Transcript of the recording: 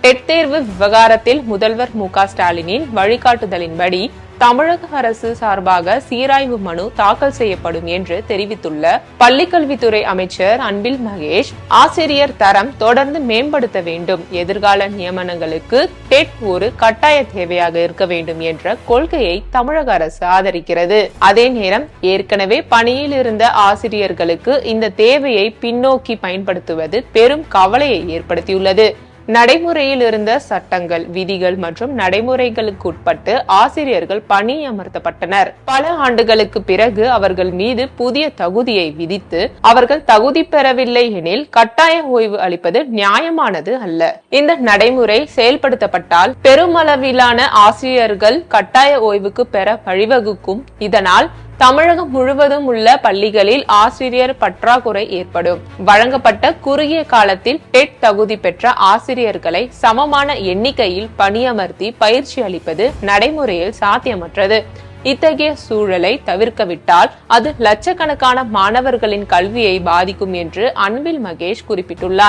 Dead தேர்வு விவகாரத்தில் முதல்வர் மு.க.ஸ்டாலினின் வழிகாட்டுதலின்படி தமிழக அரசு சார்பாக சீராய்வு மனு தாக்கல் செய்யப்படும் என்று தெரிவித்துள்ள பள்ளிக்கல்வித்துறை அமைச்சர் அன்பில் மகேஷ், ஆசிரியர் தரம் தொடர்ந்து மேம்படுத்த வேண்டும், எதிர்கால நியமனங்களுக்கு டெட் ஒரு கட்டாய தேவையாக இருக்க வேண்டும் என்ற கொள்கையை தமிழக அரசு ஆதரிக்கிறது. அதே நேரம் ஏற்கனவே பணியில் இருந்த ஆசிரியர்களுக்கு இந்த தேவையை பின்னோக்கி பயன்படுத்துவது பெரும் கவலையை ஏற்படுத்தியுள்ளது. நடைமுறையில் இருந்த சட்டங்கள், விதிகள் மற்றும் நடைமுறைகளுக்கு உட்பட்டு ஆசிரியர்கள் பணியமர்த்தப்பட்டனர். பல ஆண்டுகளுக்கு பிறகு அவர்கள் மீது புதிய தகுதியை விதித்து அவர்கள் தகுதி பெறவில்லை எனில் கட்டாய ஓய்வு அளிப்பது நியாயமானது அல்ல. இந்த நடைமுறை செயல்படுத்தப்பட்டால் பெருமளவிலான ஆசிரியர்கள் கட்டாய ஓய்வுக்கு பெற வழிவகுக்கும். இதனால் தமிழகம் முழுவதும் உள்ள பள்ளிகளில் ஆசிரியர் பற்றாக்குறை ஏற்படும். வழங்கப்பட்ட குறுகிய காலத்தில் டெட் தகுதி பெற்ற ஆசிரியர்களை சமமான எண்ணிக்கையில் பணியமர்த்தி பயிற்சி அளிப்பது நடைமுறையில் சாத்தியமற்றது. இத்தகைய சூழலை தவிர்க்கவிட்டால் அது லட்சக்கணக்கான மாணவர்களின் கல்வியை பாதிக்கும் என்று அன்பில் மகேஷ் குறிப்பிட்டுள்ளார்.